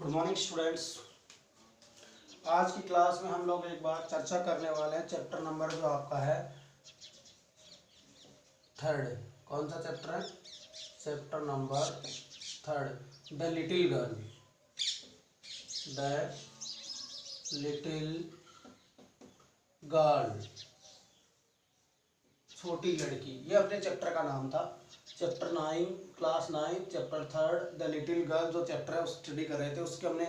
Good morning students. आज की class में हम लोग एक बार चर्चा करने वाले हैं चैप्टर नंबर जो आपका है थर्ड। कौन सा चैप्टर है? Chapter number third, the little girl. The little girl, छोटी लड़की, ये अपने चैप्टर का नाम था। Chapter 9, class 9, chapter third, the little girl जो चैप्टर है उस स्टडी कर रहे थे। उसके हमने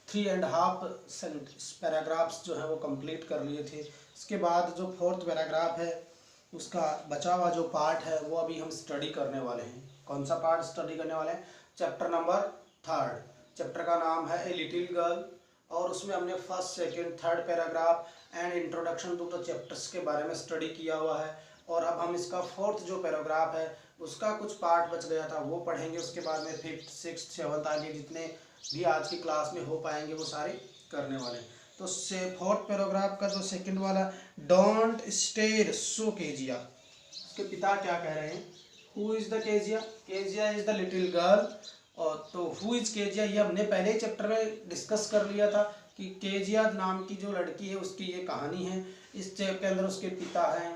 3.5 पैराग्राफ्स जो है वो कंप्लीट कर लिए थे। इसके बाद जो 4th पैराग्राफ है उसका बचा हुआ जो पार्ट है वो अभी हम स्टडी करने वाले हैं। कौन सा पार्ट स्टडी करने वाले हैं? Chapter number third. चैप्टर का नाम है ए लिटिल गर्ल और उसमें हमने first, second, third paragraph and introduction to the chapters के बारे में स्टडी किया हुआ है। और अब हम इसका 4th जो पैराग्राफ है उसका कुछ पार्ट बच गया था वो पढ़ेंगे। उसके बाद में 5th, 6th, 7th आगे जितने भी आज की क्लास में हो पाएंगे वो सारे करने वाले हैं। तो 4th पैराग्राफ का जो सेकंड वाला, डोंट स्टेयर सो केजिया, उसके पिता क्या कह रहे हैं? Who is the Kezia? Kezia is the little girl. और तो हु इज केजिया ये हमने पहले ही चैप्टर में डिस्कस कर लिया था कि केजिया नाम की जो लड़की है उसकी ये कहानी है। इस चैप्टर के अंदर उसके पिता हैं,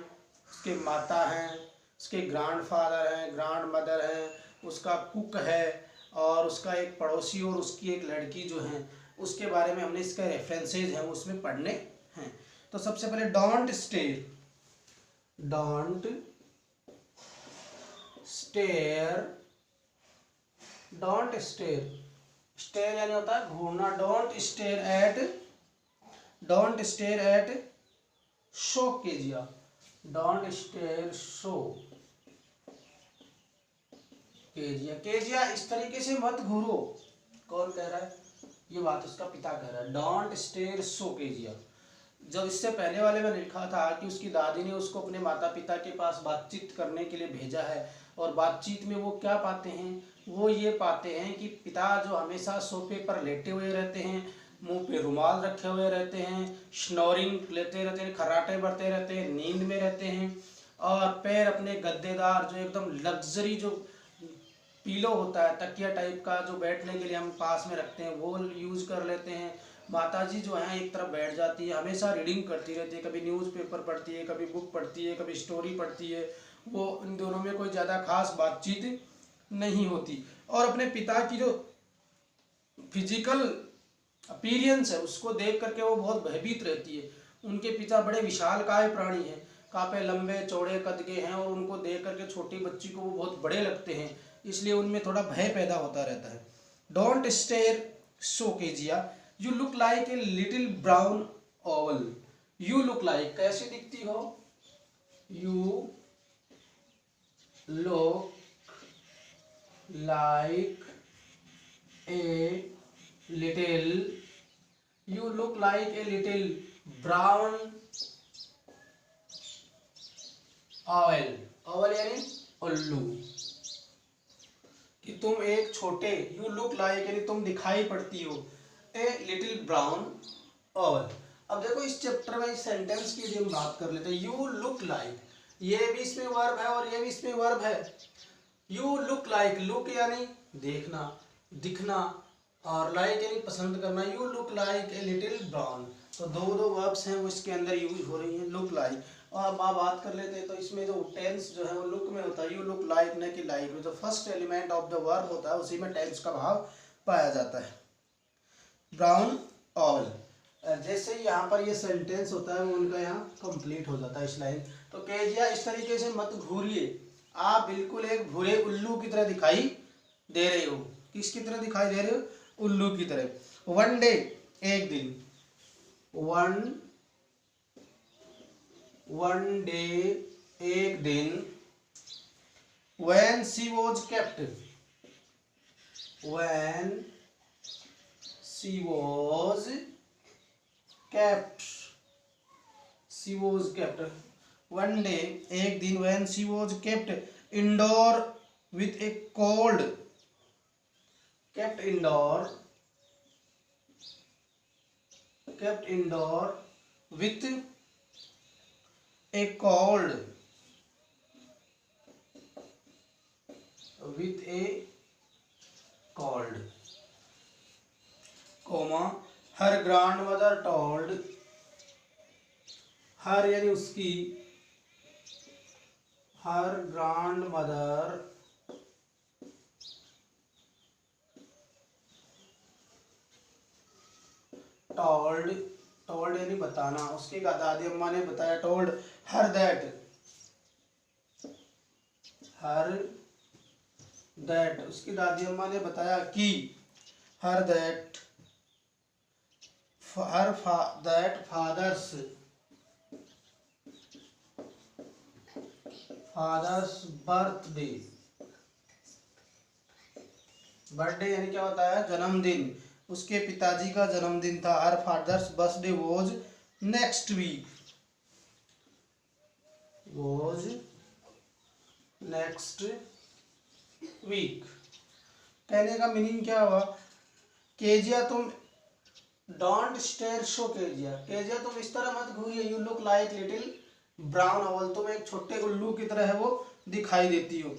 उसके माता हैं, उसके ग्रैंडफादर हैं, ग्रैंड मदर हैं, उसका कुक है और उसका एक पड़ोसी और उसकी एक लड़की जो है उसके बारे में हमने इसके रेफरेंसेज हैं उसमें पढ़ने हैं। तो सबसे पहले don't stare, don't stare, don't stare, stare यानी होता है घूरना। Don't stare at so Kezia, don't stare so Kezia, Kezia इस तरीके से मत घूरो। कौन कह रहा है? ये बात उसका पिता कह रहा है। Don't stare so Kezia. जब इससे पहले वाले में लिखा था कि उसकी दादी ने उसको अपने माता पिता के पास बातचीत करने के लिए भेजा है और बातचीत में वो क्या पाते हैं? वो ये पाते हैं कि पिता जो हमेशा सोफे पर लेटे हुए रहते हैं, मुंह पे रुमाल रखे हुए रहते हैं, स्नोरिंग लेते रहते हैं, खर्राटे भरते रहते हैं, नींद में रहते हैं और पैर अपने गद्देदार जो एकदम लग्जरी जो पीलो होता है, तकिया टाइप का जो बैठने के लिए हम पास में रखते हैं वो यूज कर लेते हैं। माताजी जो है एक तरफ बैठ जाती है, हमेशा रीडिंग करती रहती है, कभी न्यूज़पेपर पढ़ती है, कभी बुक पढ़ती है, कभी स्टोरी पढ़ती है। वो इन दोनों में कोई ज़्यादा खास बातचीत नहीं होती। और अपने पिता की जो फिजिकल अपीरियंस है उसको देख करके वो बहुत भयभीत रहती है। उनके पिता बड़े विशालकाय प्राणी हैं, काफी लंबे चौड़े कद के हैं और उनको देख करके छोटी बच्ची को वो बहुत बड़े लगते हैं, इसलिए उनमें थोड़ा भय पैदा होता रहता है। Don't stare so Kezia, you look like a little brown owl. You look like, कैसी दिखती हो? You look like a little, you look like a little brown owl, owl यानी उल्लू, कि तुम एक छोटे, you look like यानी तुम दिखाई पड़ती हो, a little brown owl। अब देखो इस चैप्टर में इस सेंटेंस की हम बात कर लेते हैं। you look like, ये भी इसमें वर्ब है और ये भी इसमें वर्ब है। you look like, look यानी देखना, दिखना, और लाइक यानी पसंद करना। You look like a little brown, तो दो वर्ब्स हैं वो इसके अंदर यूज हो रही हैं, लुक लाइक। और अब आप बात कर लेते हैं तो इसमें जो टेंस जो है वो लुक में होता है, यू लुक लाइक न कि लाइक में। जो first element of the verb होता है उसी में टेंस का भाव पाया जाता है। ब्राउन ऑल, जैसे ही यहाँ पर ये सेंटेंस होता है वो उनका यहाँ कंप्लीट हो जाता है इस लाइन। तो केजिया इस तरीके से मत घूरिए, आप बिल्कुल एक भूरे उल्लू की तरह दिखाई दे रहे हो। किसकी तरह दिखाई दे रहे हो? उल्लू की तरह। वन डे, एक दिन, वन डे एक दिन, when she was kept, when she was kept, she was kept, one day एक दिन, when she was kept indoor with a cold, kept indoor with a cold, with a cold। Comma her grandmother told, her यानी उसकी, her grandmother told, told यानी बताना, उसकी दादी अम्मा ने बताया, told her that, her that उसकी दादी अम्मा ने बताया कि, her that, her that father's, father's birthday, birthday यानी क्या होता है, जन्मदिन, उसके पिताजी का जन्मदिन था, her father's birthday was next week, was next week. कहने का मीनिंग क्या हुआ, केजिया तुम, don't stare so Kezia, Kezia तुम इस तरह मत घूरिए, you look like little brown owl, तुम एक छोटे उल्लू की तरह है वो दिखाई देती हो।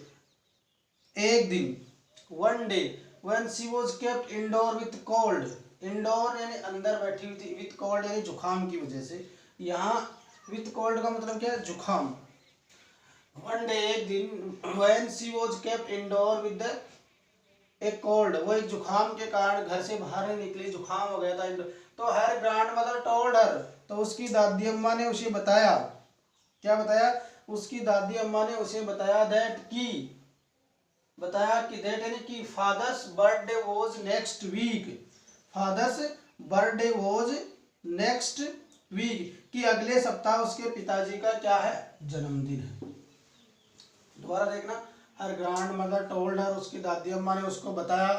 एक दिन, one day, when she was kept indoor with cold, indoor यानी अंदर बैठी हुई थी, विथ कोल्ड यानी जुकाम की वजह से, यहाँ विथ कोल्ड का मतलब क्या है, जुकाम। वन डे एक दिन, when she was kept indoor with A cold, वो एक जुकाम के कारण घर से बाहर नहीं निकली, जुकाम हो गया था, तो हर ग्रैंड मदर टोल्ड हर, तो उसकी दादी अम्मा ने उसे बताया, क्या बताया, उसकी दादी अम्मा ने उसे बताया, दैट की, बताया कि, दैट यानी कि father's birthday was next week, father's birthday was next week, कि अगले सप्ताह उसके पिताजी का क्या है, जन्मदिन है। दोबारा देखना, her grandmother told her, उसकी दादी अम्मा ने उसको बताया,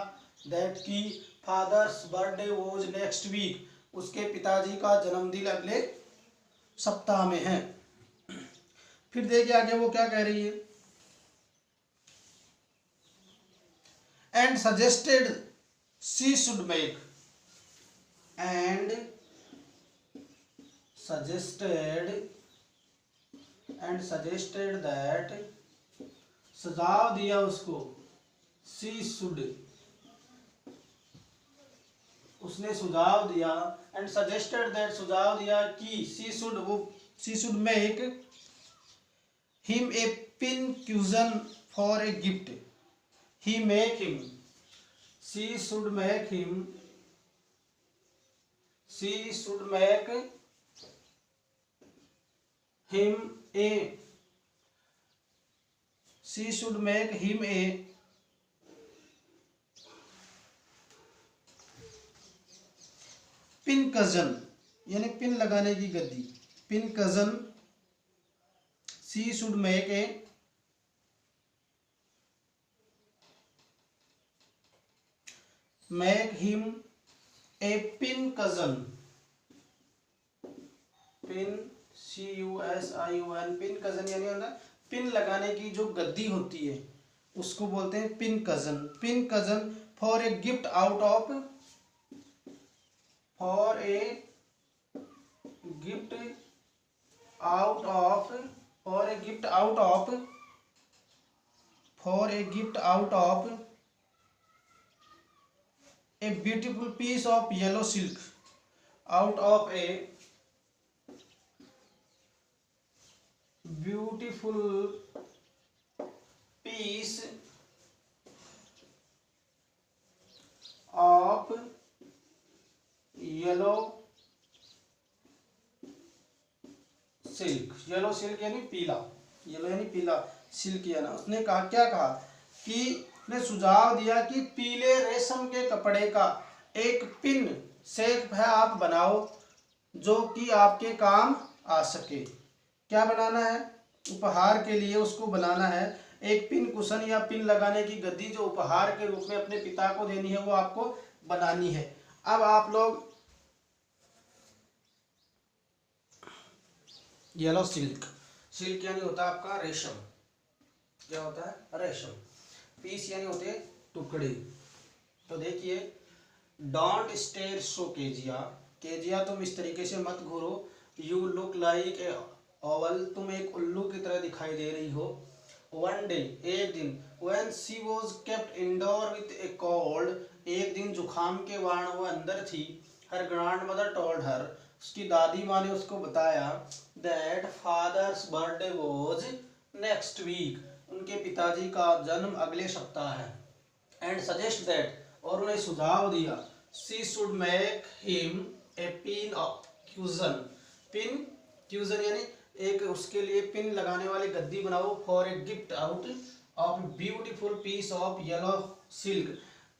दैट की father's birthday was next week, उसके पिताजी का जन्मदिन अगले सप्ताह में है। फिर देखिए आगे वो क्या कह रही है, and suggested she should make, and suggested that, सुझाव दिया उसको, शी शुड, उसने सुझाव दिया, एंड सजेस्टेड दैट सुझाव दिया कि, शी शुड, वो she should make him a pin cushion for a gift, he make him, she should make him, she should make him a, she should make him a pin cousin, यानी pin लगाने की गद्दी, pin cousin, she should make a, make him a pin cousin, pin CUSION, pin cousin यानी होता है pin लगाने की जो गद्दी होती है उसको बोलते हैं pin cousin, pin cousin for a gift out of, for a gift out of, for a gift out of, for a gift out of a beautiful piece of yellow silk, out of a beautiful piece of yellow silk, yellow silk यानी पीला, yellow यानी पीला, silk यानी, उसने कहा, क्या कहा कि, ने सुझाव दिया कि पीले रेशम के कपड़े का एक पिन सेट है आप बनाओ जो कि आपके काम आ सके। क्या बनाना है, उपहार के लिए उसको बनाना है एक पिन कुशन या पिन लगाने की गद्दी जो उपहार के रूप में अपने पिता को देनी है, वो आपको बनानी है। अब आप लोग येलो सिल्क, सिल्क यानी होता है आपका रेशम, क्या होता है, रेशम, पीस यानी होते हैं टुकड़े। तो देखिए, don't stare so Kezia, Kezia तुम इस तरीके से मत घूरो, you look like a owl, तुम एक उल्लू की तरह दिखाई दे रही हो। वन डे, एक दिन, when she was kept indoor with a cold, एक दिन जुकाम जुखाम के वाण वो अंदर थी। Her grandmother told her, उसकी दादी माँ ने उसको बताया, that father's birthday was next week, उनके पिताजी का जन्म अगले सप्ताह है। एंड सजेस्ट दैट, और उन्हें सुझाव दिया, she should make him a pin cuisine, pin cushion एक उसके लिए पिन लगाने वाली गद्दी बनाओ, for a gift out of beautiful piece of yellow silk,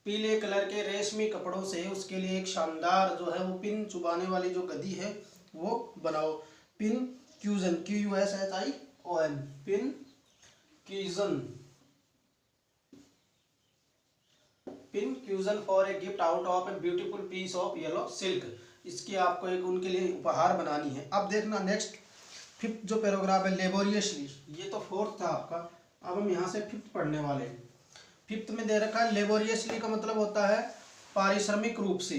पीले कलर के रेशमी कपड़ों से उसके लिए एक शानदार जो है वो पिन चुबाने वाली जो गद्दी है वो बनाओ। Pin cushion, QUSHION, pin cuisine, pin cushion for a gift out of a beautiful piece of yellow silk, इसकी आपको एक उनके लिए उपहार बनानी है। अब देखना नेक्स्ट फिफ्थ जो पैराग्राफ है, लेबोरियसली, ये तो फोर्थ था आपका, अब हम यहाँ से फिफ्थ पढ़ने वाले हैं। फिफ्थ में दे रखा है लेबोरियसली का मतलब होता है पारिश्रमिक रूप से,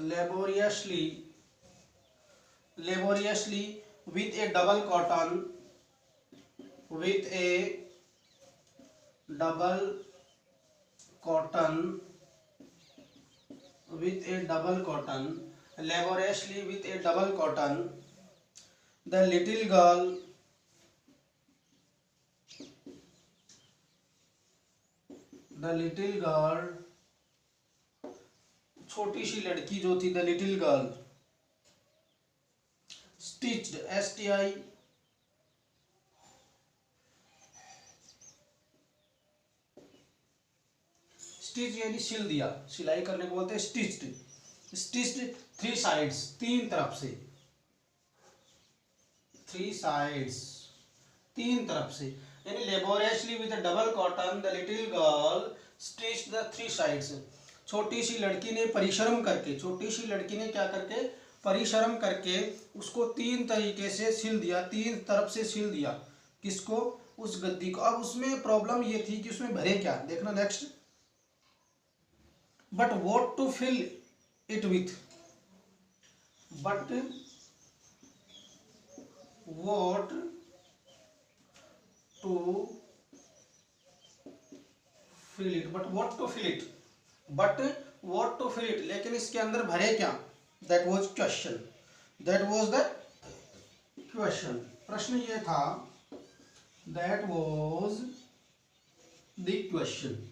laboriously, laboriously with A double cotton, with a double cotton, with a double cotton, laboriously with a double cotton, the little girl, the little girl, छोटी सी लड़की जो थी, the little girl, stitched, STI stitch यानी सिल दिया, सिलाई करने को बोलते हैं स्टिच्ड, स्टिच्ड 3 साइड्स, 3 तरफ से, 3 साइड्स, 3 तरफ से, यानी laboriously with double cotton the little girl stitched the 3 sides, छोटी सी लड़की ने परिश्रम करके, छोटी सी लड़की ने क्या करके, परिश्रम करके उसको 3 तरीके से सिल दिया, 3 तरफ से सिल दिया, किसको, उस गद्दी को। अब उसमें प्रॉब्लम ये थी कि उसमें भरे क्या, देखना next, but what to fill it with, but what to fill it, but what to fill it, but what to fill it, लेकिन इसके अंदर भरे क्या, that was question, that was the question, प्रश्न ये था, that was the question,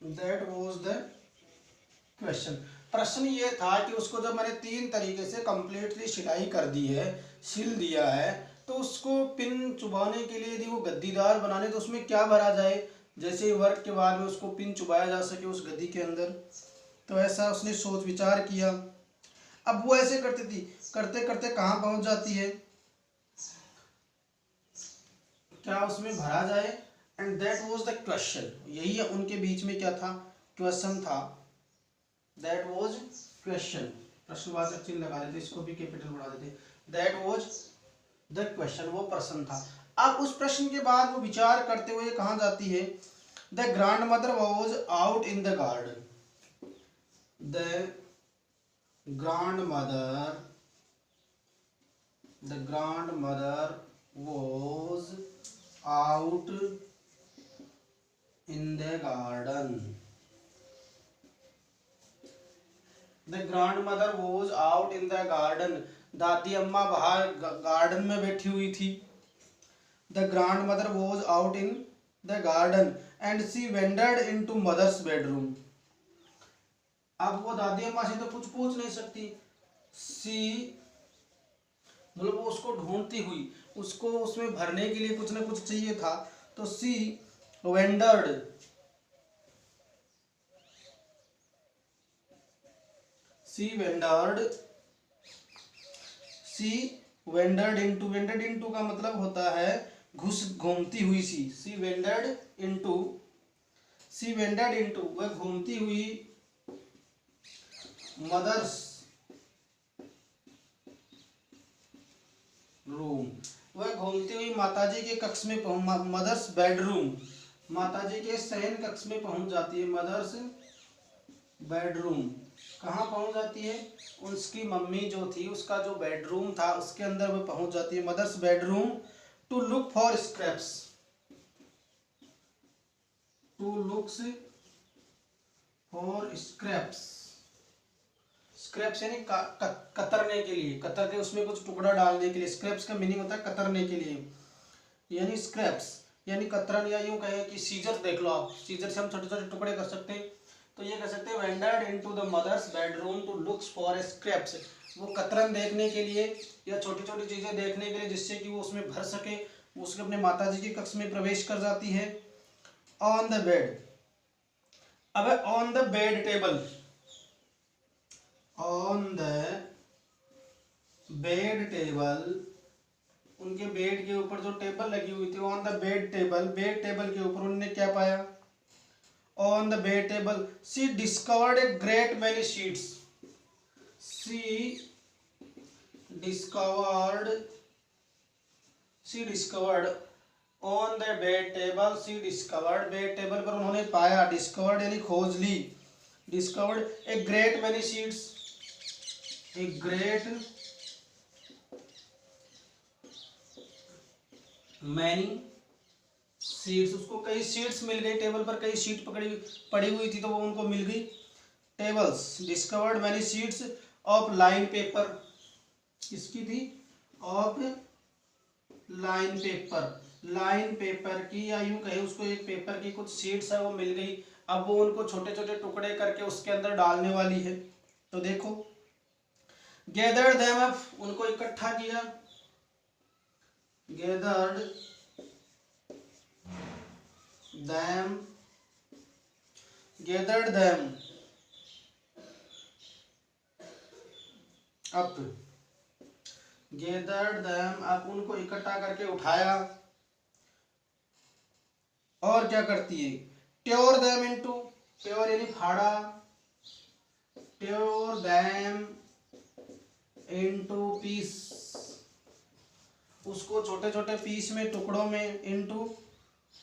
that was the question, प्रश्न ये था कि उसको जब मैंने 3 तरीके से कंप्लीटली सिलाई कर दी है, सिल दिया है, तो उसको पिन चुबाने के लिए यदि वो गद्दीदार बनाने तो उसमें क्या भरा जाए, जैसे ही वर्क के बाद में उसको पिन चुबाया जा सके उस गद्दी के अंदर। तो ऐसा उसने सोच विचार किया। अब वो ऐसे करती थी, करते करते कहाँ पहुंच जाती है, क्या उसमें भरा जाए, and that was the question, यही उनके बीच में क्या था, क्वेश्चन था, दैट वाज क्वेश्चन, प्रश्नवाचक चिन्ह लगा देते, इसको भी कैपिटल बढ़ा देते, दैट वाज द क्वेश्चन, वो प्रश्न था। अब उस प्रश्न के बाद वो विचार करते हुए कहाँ जाती है, the grand mother was out in the garden, the grand mother was out in the garden, the grandmother was out in the garden, दादी अम्मा बाहर गार्डन में बैठी हुई थी, the grandmother was out in the garden and she wandered into mother's bedroom, अब वो दादी अम्मा से तो कुछ पूछ नहीं सकती, she मतलब वो उसको ढूंढती हुई, उसको उसमें भरने के लिए कुछ ना कुछ चाहिए था, तो she wandered, she wandered into का मतलब होता है घूमती हुई सी, she wandered into वह घूमती हुई मदर्स रूम, वह घूमती हुई माताजी के कक्ष में मदर्स बेडरूम, माताजी के शयन कक्ष में पहुंच जाती है, मदर्स बेडरूम, कहाँ पहुंच जाती है, उसकी मम्मी जो थी उसका जो बेडरूम था उसके अंदर वो पहुंच जाती है, mother's bedroom to look for scraps, to looks for scraps, scraps यानी कतरने के लिए, कतर के उसमें कुछ टुकड़ा डालने के लिए। स्क्रैप्स का मीनिंग होता है कतरने के लिए, यानी स्क्रैप्स यानी कतरन, या यूं कहें कि सीजर देख लो आप, सीजर से हम छोटे छोटे टुकड़े कर सकते हैं, तो ये कह सकते हैं wandered into the mother's bedroom to looks for scraps, वो कतरन देखने के लिए या छोटी छोटी चीजें देखने के लिए जिससे कि वो उसमें भर सके, वो उसके अपने माताजी के कक्ष में प्रवेश कर जाती है। ऑन द बेड, अब on the bed table, on the bed table, उनके बेड के ऊपर जो टेबल लगी हुई थी, on the bed table, bed table के ऊपर उन्होंने क्या पाया, on the bed table she discovered a great many sheets, she discovered on the bed table, she discovered, bed table पर उन्होंने पाया, डिस्कवर्ड यानी खोज ली, discovered a great many sheets, a great many sheets, उसको कई शीट्स मिल गई, table पर कई शीट पड़ी हुई थी तो वो उनको मिल गई। Tables, discovered many sheets of line paper, किसकी थी, of line paper, line paper की, या यूं कहे उसको एक पेपर की कुछ शीट्स है वो मिल गई, अब वो उनको छोटे छोटे टुकड़े करके उसके अंदर डालने वाली है। तो देखो गैदर्ड देम अप, उनको इकट्ठा किया, gathered them up, gathered them up, उनको इकट्ठा करके उठाया, और क्या करती है, tore them into, tore यानी फाड़ा, tore them into piece, उसको छोटे छोटे पीस में, टुकड़ों में, इनटू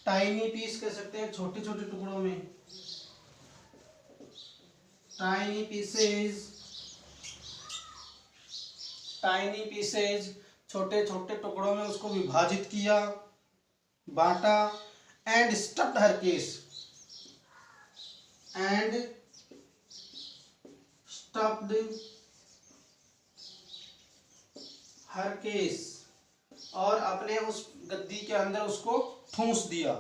टाइनी पीस कह सकते हैं, छोटे छोटे टुकड़ों में, टाइनी पीसेज, छोटे छोटे टुकड़ों में उसको विभाजित किया, बांटा, and stuffed her case, and stuffed her case, और अपने उस गद्दी के अंदर उसको ठूंस दिया,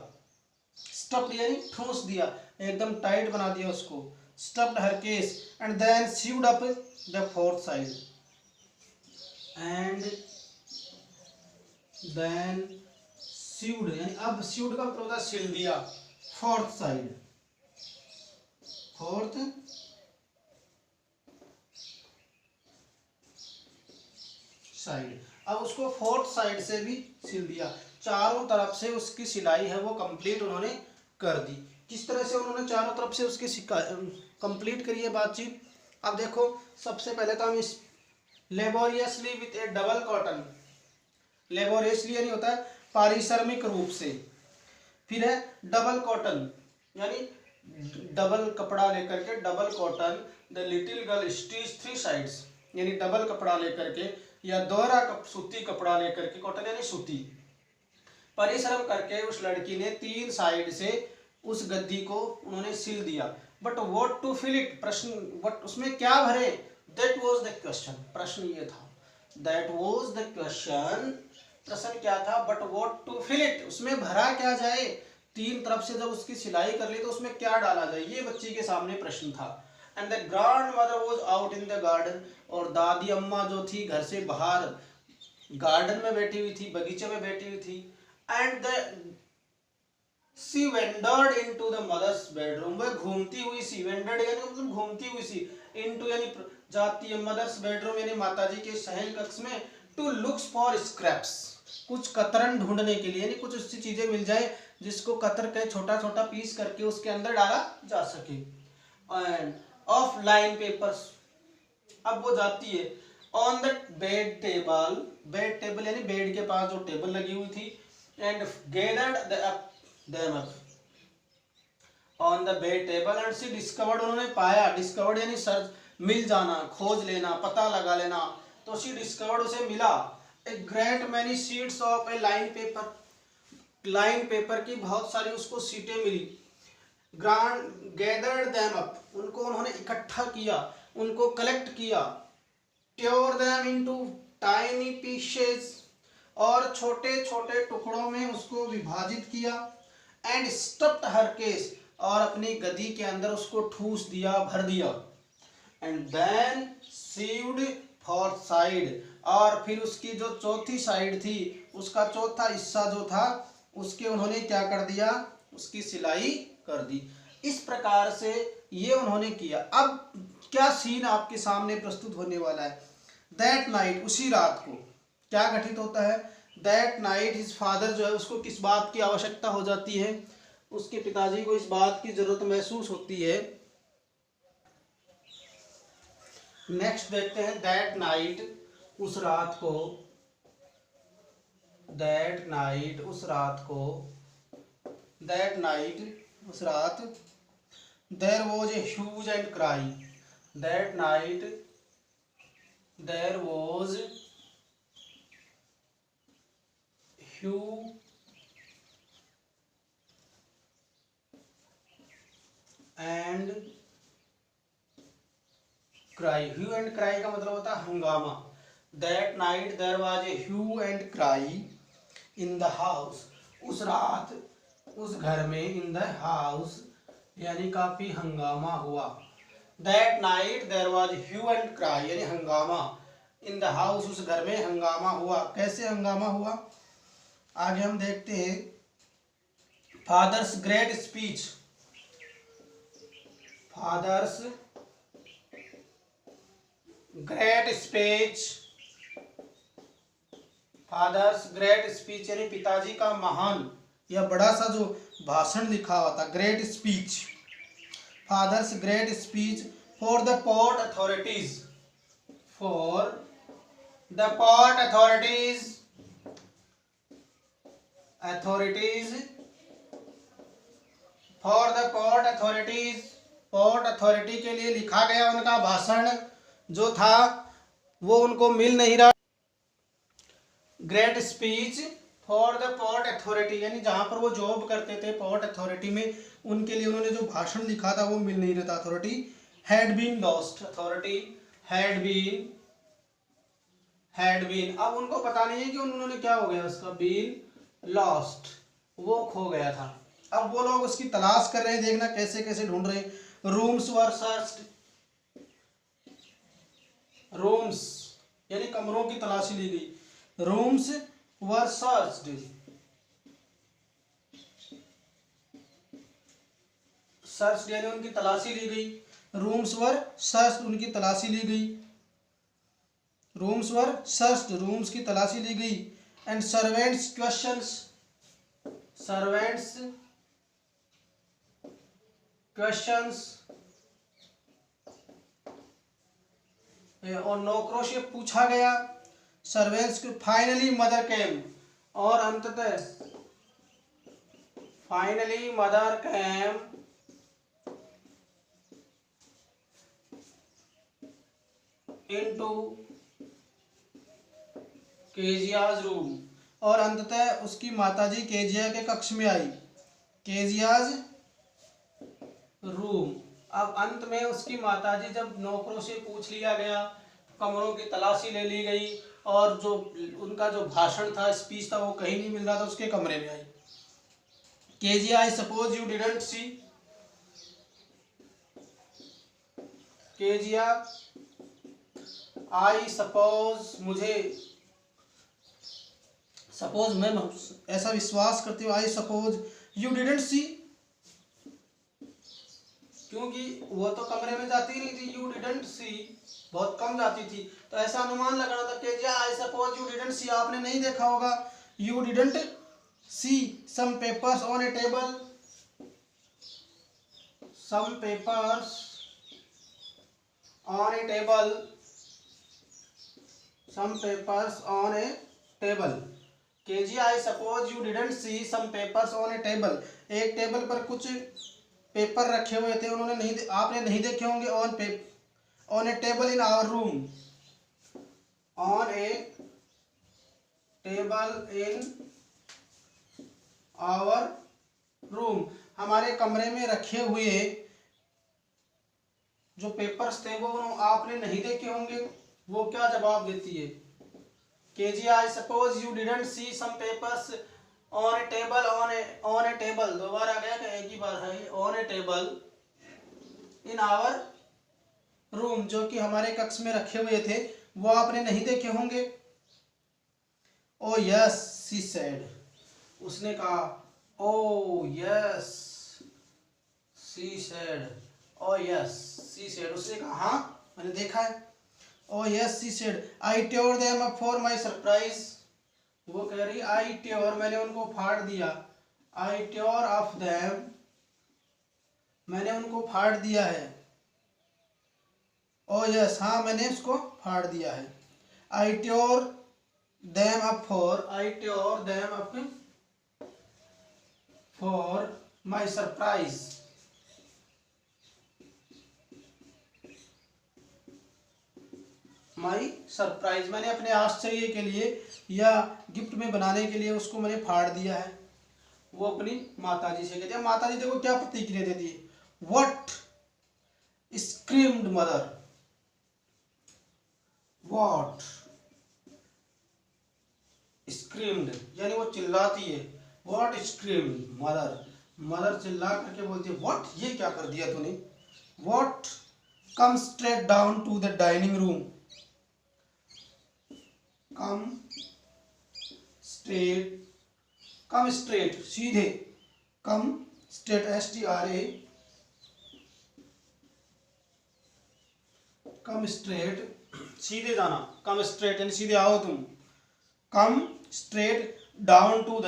स्टफ्ड यानी ठूंस दिया, एकदम टाइट बना दिया उसको, stuffed her case, and then sewed up the fourth side, and then sewed यानी अब सीव्ड का मतलब होता है सिल दिया, फोर्थ साइड, फोर्थ साइड, अब उसको फोर्थ साइड से भी सिल दिया, चारों तरफ से उसकी सिलाई है वो कंप्लीट उन्होंने कर दी। किस तरह से उन्होंने चारों तरफ से उसकी कंप्लीट करी है बातचीत। अब देखो सबसे पहले तो हम इस laboriously with A double cotton, laboriously यानी होता है पारिश्रमिक रूप से, फिर है डबल कॉटन यानी डबल कपड़ा लेकर के, double cotton the little girl stitch three sides, यानी डबल कपड़ा लेकर के या दोहरा सूती कपड़ा लेकर के, कॉटन यानी सूती, परिश्रम करके उस लड़की ने तीन साइड से उस गद्दी को उन्होंने सिल दिया। But what to fill it, प्रश्न, बट उसमें क्या भरे, दैट वाज द क्वेश्चन, प्रश्न ये था, दैट वाज द क्वेश्चन, प्रश्न क्या था, but what to fill it, उसमें भरा क्या जाए, तीन तरफ से जब उसकी सिलाई कर ली तो उसमें क्या डाला जाए, ये बच्ची के सामने प्रश्न था। And the grand mother was out in the garden, और दादी अम्मा जो थी घर से बाहर गार्डन में बैठी हुई थी, बगीचे में बैठी हुई थी। And the she wandered into the mother's bedroom, वह घूमती हुई सी, वेंडर्ड यानी मतलब घूमती हुई सी, इनटू यानी जाती है, मदर्स बेडरूम यानी माताजी के शयन कक्ष में, टू लुक्स फॉर स्क्रैप्स, कुछ कतरन ढूंढने के लिए, यानी कुछ ऐसी चीजें मिल जाए जिसको कतर के छोटा छोटा पीस करके उसके अंदर डाला जा सके। एंड ऑफ लाइन पेपर्स, अब वो जाती है on the bed table, bed table यानी बेड के पास जो टेबल लगी हुई थी, and gathered them up on the bed table, and she discovered, उन्होंने पाया, डिस्कवर्ड यानी सर्च, मिल जाना, खोज लेना, पता लगा लेना, तो शी डिस्कवर्ड उसे मिला, ए great many sheets of A line paper, line paper की बहुत सारी उसको सीटें मिली। ग्रांड गैदर्ड देम अप, उनको उन्होंने इकट्ठा किया, उनको कलेक्ट किया। ट्योर देम इनटू टाइनी पीसेस, और छोटे छोटे टुकड़ों में उसको विभाजित किया। एंड स्टफ्ड हर केस, और अपनी गदी के अंदर उसको ठूस दिया, भर दिया। And then sieved fourth side, और फिर उसकी जो चौथी साइड थी, उसका चौथा हिस्सा जो था, उसके उन्होंने क्या कर दिया, उसकी सिलाई कर दी। इस प्रकार से ये उन्होंने किया। अब क्या सीन आपके सामने प्रस्तुत होने वाला है। दैट नाइट, उसी रात को क्या घटित होता है। दैट नाइट हिज फादर, जो है उसको किस बात की आवश्यकता हो जाती है, उसके पिताजी को इस बात की जरूरत महसूस होती है। नेक्स्ट देखते हैं। दैट नाइट, उस रात को, दैट नाइट, उस रात को, दैट नाइट, उस रात, there was a huge and cry, that night there was hue and cry. Hue and cry का मतलब होता है हंगामा। That night there was a hue and cry in the house, उस रात उस घर में, इन द हाउस यानी काफी हंगामा हुआ। That night there was hue and cry यानी हंगामा, इन द हाउस, उस घर में हंगामा हुआ। कैसे हंगामा हुआ, आगे हम देखते हैं। Fathers great speech, fathers great speech, fathers great speech यानी पिताजी का महान या बड़ा सा जो भाषण लिखा हुआ था, great speech. Fathers great speech for the port authorities, for the port authorities, authorities, for the port authorities, port authority के लिए लिखा गया उनका भाषण जो था वो उनको मिल नहीं रहा। Great speech for the port authority यानी जहां पर वो जॉब करते थे पोर्ट अथॉरिटी में, उनके लिए उन्होंने जो भाषण लिखा था वो मिल नहीं रहा था। Authority had been lost, authority had been, अब उनको पता नहीं है कि उन्होंने क्या हो गया, उसका बीन लॉस्ट, वो खो गया था। अब वो लोग उसकी तलाश कर रहे हैं, देखना कैसे कैसे ढूंढ रहे हैं। रूम्स वर सर्च्ड, रूम्स यानी कमरों की तलाशी ली गई। रूम्स वर सर्च्ड, सर्च यानी उनकी तलाशी ली गई। रूम्स वर सर्च्ड, उनकी तलाशी ली गई। रूम्स वर सर्च्ड, रूम्स की तलाशी ली गई। And servants questions, servants questions, और नौकरों से पूछा गया। सर्वेंट्स को फाइनली मदर केम, और अंततः finally mother came into Keziah's room, और अंततः उसकी माताजी केजिया के कक्ष में आई। Keziah's room. अब अंत में उसकी माताजी, जब नौकरों से पूछ लिया गया, कमरों की तलाशी ले ली गई, और जो उनका जो भाषण था, स्पीच था, वो कहीं नहीं मिल रहा था, उसके कमरे में आई। Kezia I suppose you didn't see, Kezia I suppose, मुझे, सपोज मैं ऐसा विश्वास करती हूँ, I suppose you didn't see, क्योंकि वो तो कमरे में जाती नहीं थी। यू डिडंट सी बहुत कम जाती थी, तो ऐसा अनुमान लगाना था कि I suppose you didn't see, आपने नहीं देखा होगा। You didn't see some papers on a table, some papers on a table, some papers on a table. Kezia I suppose you didn't see some papers on a table, एक table पर कुछ paper रखे हुए थे, उन्होंने नहीं, आपने नहीं देखे होंगे। On a table in our room, on a table in our room, हमारे कमरे में रखे हुए जो पेपर्स थे वो आपने नहीं देखे होंगे। वो क्या जवाब देती है? Kezia I suppose you didn't see some papers on a table, on a table, दो बार आ गया कि एक ही बार है? On a table in our room, जो कि हमारे कक्ष में रखे हुए थे, वो आपने नहीं देखे होंगे। ओ यस शी सेड, उसने कहा। Oh yes she said, oh yes she said, उसने कहा हाँ मैंने देखा है। Oh yes she said I tear them up for my surprise, वो कह रही आई टेयर, मैंने उनको फाड़ दिया। आई टेयर ऑफ देम, मैंने उनको फाड़ दिया है। ओ यस, हाँ मैंने उसको फाड़ दिया है। I tear them up for, I tear them up for my surprise, my surprise, मैंने अपने आश्चर्य के लिए या गिफ्ट में बनाने के लिए उसको मैंने फाड़ दिया है। वो अपनी माताजी से कहती है। माताजी देखो क्या प्रतिक्रिया देती है, what screamed mother, what screamed यानी वो चिल्लाती है। व्हाट स्क्रीम्ड मदर, मदर चिल्ला करके बोलती है व्हाट, ये क्या कर दिया तूने। What come straight down to the dining room, come straight सीधे, come straight STRA, come straight सीधे जाना, कम स्ट्रेट यानी सीधे आओ तुम। Come straight down to the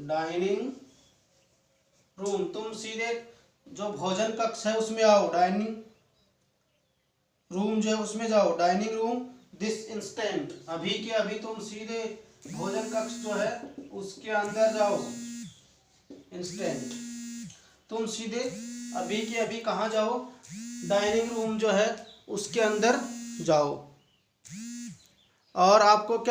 dining room, तुम सीधे जो भोजन कक्ष है उसमें आओ, डाइनिंग रूम जो है उसमें जाओ, डाइनिंग रूम दिस इंस्टेंट, अभी के अभी तुम सीधे भोजन कक्ष जो है उसके अंदर जाओ। इंस्टेंट, तुम सीधे अभी के अभी कहाँ जाओ? डाइनिंग रूम जो है उसके अंदर जाओ। और आपको क्या